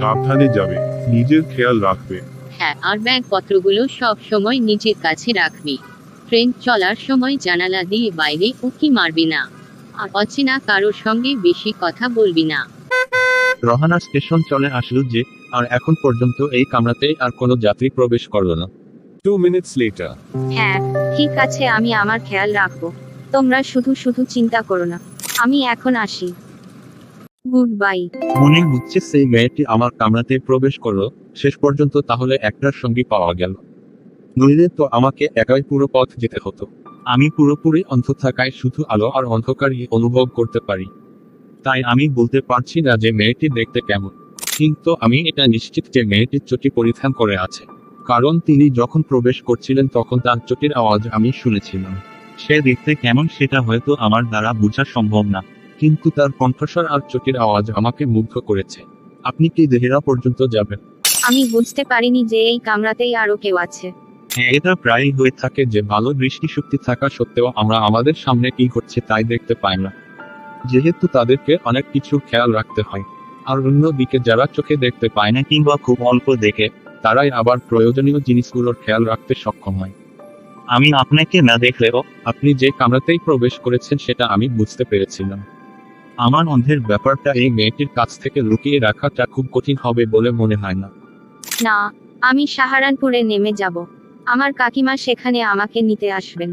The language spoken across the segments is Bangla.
সাবধানে যাবে, নিজের খেয়াল রাখবে। হ্যাঁ, আর ব্যাগপত্রগুলো সব সময় নিজের কাছে রাখবি। ট্রেন চলার সময় জানালা দিয়ে বাইরে উঁকি মারবি না, আর অচেনা কারোর সঙ্গে বেশি কথা বলবি না। রহানা স্টেশন চলে আসলো যে, আর এখন পর্যন্ত এই কামরাতেই আর কোনো যাত্রী প্রবেশ করলো না। 2 minutes later. হ্যাঁ ঠিক আছে, আমি আমার খেয়াল রাখবো। তোমরা শুধু শুধু চিন্তা করো না, আমি এখন আসি। Good bye. মনে হচ্ছে সেই মেয়েটি আমার কামরাতে প্রবেশ করলো শেষ পর্যন্ত, তাহলে একটার সঙ্গী পাওয়া গেল। নইলে তো আমাকে একাই পুরো পথ যেতে হতো। আমি পুরোপুরি অন্ধ থাকায় শুধু আলো আর অন্ধকারই অনুভব করতে পারি। তাই আমি বলতে পারছি না যে মেয়েটি দেখতে কেমন, কিন্তু আমি এটা নিশ্চিত যে মেয়েটি চটি পরিধান করে আছে, কারণ তিনি যখন প্রবেশ করছিলেন তখন তার চটির আওয়াজ আমি শুনেছিলাম। সে দেখতে কেমন সেটা হয়তো আমার দ্বারা বোঝা সম্ভব না, কিন্তু তার কণ্ঠস্বর আর চটির আওয়াজ আমাকে মুগ্ধ করেছে। আপনি কি দেহেরা পর্যন্ত যাবেন? আমি বুঝতে পারিনি যে এই কামরাতেই আরো কেউ আছে। হ্যাঁ, এটা প্রায়ই হয়ে থাকে যে ভালো দৃষ্টিশক্তি থাকা সত্ত্বেও আমরা আমাদের সামনে কি ঘটছে তাই দেখতে পাই না, যেহেতু তাদেরকে অনেক কিছু খেয়াল রাখতে হয়। আর অন্যদিকে যারা চোখে দেখতে পায় না কিংবা খুব অল্প দেখে, তারাই আবার প্রয়োজনীয় জিনিসগুলোর খেয়াল রাখতে সক্ষম হয়। আমি আপনাকে না দেখলেও আপনি যে কামরাতেই প্রবেশ করেছেন সেটা আমি বুঝতে পেরেছিলাম। আমার অন্ধের ব্যাপারটা এই মেয়েটির কাছ থেকে লুকিয়ে রাখাটা খুব কঠিন হবে বলে মনে হয় না। না, আমি সাহারানপুরে নেমে যাব। আমার কাকিমা সেখানে আমাকে নিতে আসবেন।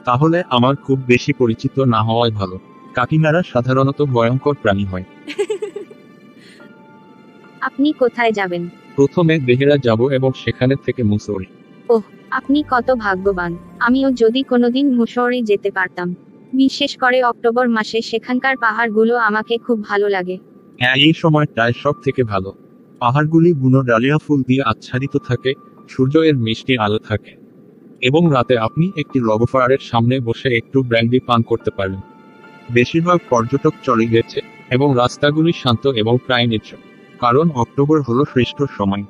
তাহলে আমার খুব বেশি পরিচিত না হওয়াই ভালো। কাকিমারা সাধারণত ভয়ঙ্কর প্রাণী হয়। আপনি কোথায় যাবেন? প্রথমে দেহেরা যাব এবং সেখানে থেকে মুসৌরি। ওহ, আপনি কত ভাগ্যবান। আমিও যদি কোনোদিন মুসৌরি যেতে পারতাম, বিশেষ করে অক্টোবর মাসে সেখানকার পাহাড়গুলো আমাকে খুব ভালো লাগে। হ্যাঁ, এই সময়টায় সব থেকে ভালো। পাহাড়গুলি বুনো ডালিয়া ফুল দিয়ে আচ্ছাদিত থাকে, সূর্য এর মিষ্টি আলো থাকে, এবং রাতে আপনি একটি লবফায়ারের সামনে বসে একটু ব্র্যান্ডি পান করতে পারেন। বেশিরভাগ পর্যটক চলে গেছে এবং রাস্তাগুলি শান্ত এবং প্রায় নির্জন, কারণ অক্টোবর হলো শ্রেষ্ঠ সময়।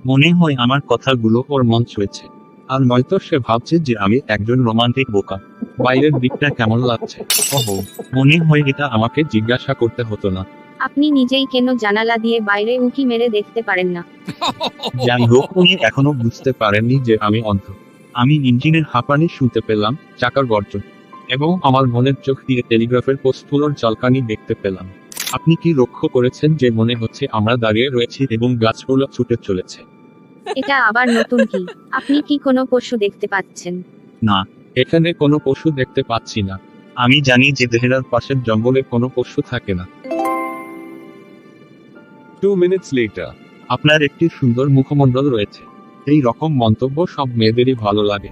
মনে হয় আমার কথাগুলো ওর মন ছুঁয়েছে, আর নয়তো সে ভাবছে যে আমি একজন রোমান্টিক বোকা। বাইরের দিকটা কেমন লাগছে? ওহো, মনে হয় এটা আমাকে জিজ্ঞাসা করতে হতো না। আপনি নিজেই কেন জানালা দিয়ে বাইরে উঁকি মেরে দেখতে পারেন না? যাই হোক, উনি এখনো বুঝতে পারেননি যে আমি অন্ধ। আমি ইঞ্জিনের হাঁপানি শুনতে পেলাম, চাকার গর্জন, এবং আমার মনের চোখ দিয়ে টেলিগ্রাফের পোস্টগুলোর ঝলকানি দেখতে পেলাম। আপনি কি লক্ষ্য করেছেন যে মনে হচ্ছে আমরা দাঁড়িয়ে রয়েছি এবং গাছগুলো ছুটে চলেছে? এটা আবার নতুন কি? আপনি কি কোনো পশু দেখতে পাচ্ছেন? না, এখানে কোনো পশু দেখতে পাচ্ছি না। আমি জানি যে দেহেরার পাশের জঙ্গলে কোনো পশু থাকে না। 2 minutes later. আপনার একটি সুন্দর মুখমণ্ডল রয়েছে। এই রকম মন্তব্য সব মেয়েদেরই ভালো লাগে।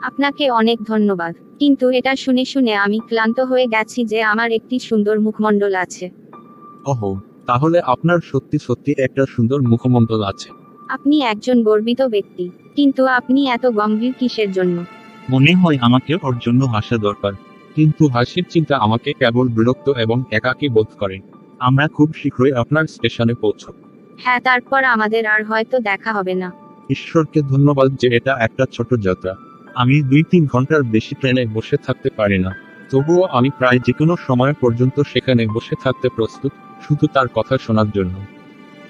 আপনাকে অনেক ধন্যবাদ, কিন্তু এটা শুনে শুনে আমি ক্লান্ত হয়ে গেছি যে আমার একটি সুন্দর মুখমণ্ডল আছে। ওহো, তাহলে আপনার সত্যি সত্যি একটা সুন্দর মুখমণ্ডল আছে। আপনি একজন গর্বিত ব্যক্তি, কিন্তু আপনি এত গম্ভীর কিসের জন্য? মনে হয় আমাকে ওর জন্য হাসা দরকার, কিন্তু হাসির চিন্তা আমাকে কেবল বিরক্ত এবং একাকী বোধ করে। আমরা খুব শীঘ্রই আপনার স্টেশনে পৌঁছব। হ্যাঁ, তারপর আমাদের আর হয়তো দেখা হবে না। ঈশ্বরকে ধন্যবাদ যে এটা একটা ছোট যাত্রা। আমি 2-3 ঘন্টার বেশি ট্রেনে বসে থাকতে পারি না, তবুও আমি প্রায় যে কোনো সময় পর্যন্ত সেখানে বসে থাকতে প্রস্তুত, শুধু তার কথা শোনার জন্য।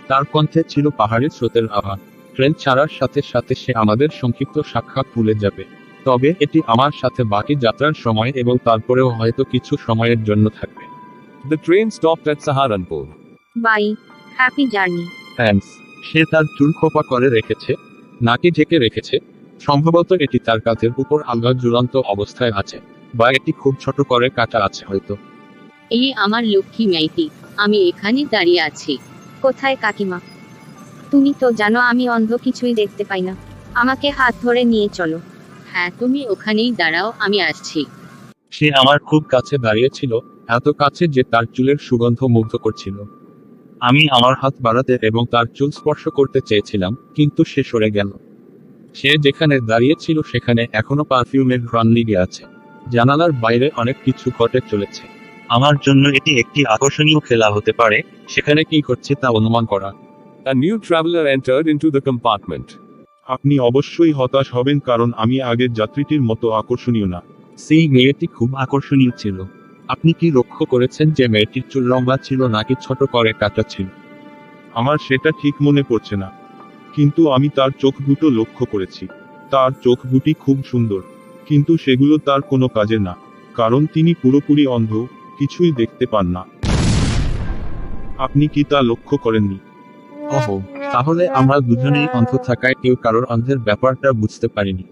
তার কণ্ঠে ছিল পাহাড়ি স্রোতের আভাস। ট্রেন ছাড়ার সাথে সাথে সে আমাদের সংক্ষিপ্ত সাক্ষাৎ ভুলে যাবে, তবে এটি আমার সাথে বাকি যাত্রার সময় এবং তারপরেও হয়তো কিছু সময়ের জন্য থাকবে। The train stopped at Saharanpur. Bye, happy journey. Thanks. সে তার চুল খোপা করে রেখেছে, নাকি ঢেকে রেখেছে। সম্ভবত এটি তার কাঁধের উপর আলগা ঝুলন্ত অবস্থায় আছে, বা এটি খুব ছোট করে কাটা আছে হয়তো। এই আমার লক্ষ্মী মেয়েটি, আমি এখানে দাঁড়িয়ে আছি। কোথায় কাকিমা? তুমি তো জানো আমি অন্ধ, কিছুই দেখতে পাই না। আমাকে হাত ধরে নিয়ে চলো। হ্যাঁ, তুমি ওখানেই দাঁড়াও, আমি আসছি। সে আমার খুব কাছে দাঁড়িয়েছিল, এত কাছে যে তার চুলের সুগন্ধ মুগ্ধ করছিল। আমি আমার হাত বাড়াতে এবং তার চুল স্পর্শ করতে চেয়েছিলাম, কিন্তু সে সরে গেল। সে যেখানে দাঁড়িয়েছিল সেখানে এখনো পারফিউমের ঘ্রাণ লেগে আছে। জানালার বাইরে অনেক কিছু ঘটে চলেছে। আমার জন্য এটি একটি আকর্ষণীয় খেলা হতে পারে, সেখানে কি করছে তা অনুমান করা। A new traveler entered into the compartment. আপনি অবশ্যই হতাশ হবেন কারণ আমি আগের যাত্রীটির মতো আকর্ষণীয় না। সেই মেয়েটি খুব আকর্ষণীয় ছিল। আপনি কি লক্ষ্য করেছেন যে মেয়েটির চুল লম্বা ছিল নাকি ছোট করে কাটা ছিল? আমার সেটা ঠিক মনে পড়ছে না, কিন্তু আমি তার চোখ দুটো লক্ষ্য করেছি। তার চোখ দুটি খুব সুন্দর, কিন্তু সেগুলো তার কোনো কাজে না, কারণ তিনি পুরোপুরি অন্ধ, কিছুই দেখতে পান না। আপনি কি তা লক্ষ্য করেননি? ওহো, তাহলে আমরা দুজনেই অন্ধ থাকায় কেউ কারোর অন্ধের ব্যাপারটা বুঝতে পারিনি।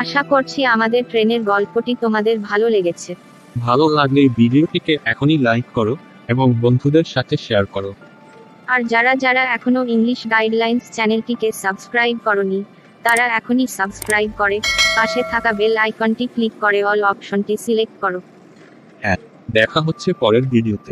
আশা করছি আমাদের ট্রেনের গল্পটি তোমাদের ভালো লেগেছে। ভালো লাগলে ভিডিওটিকে এখনই লাইক করো এবং বন্ধুদের সাথে শেয়ার করো। আর যারা যারা এখনো ইংলিশ গাইডলাইন্স চ্যানেলটিকে সাবস্ক্রাইব করনি, তারা এখনই সাবস্ক্রাইব করে পাশে থাকা বেল আইকনটি ক্লিক করে অল অপশনটি সিলেক্ট করো। দেখা হচ্ছে পরের ভিডিওতে।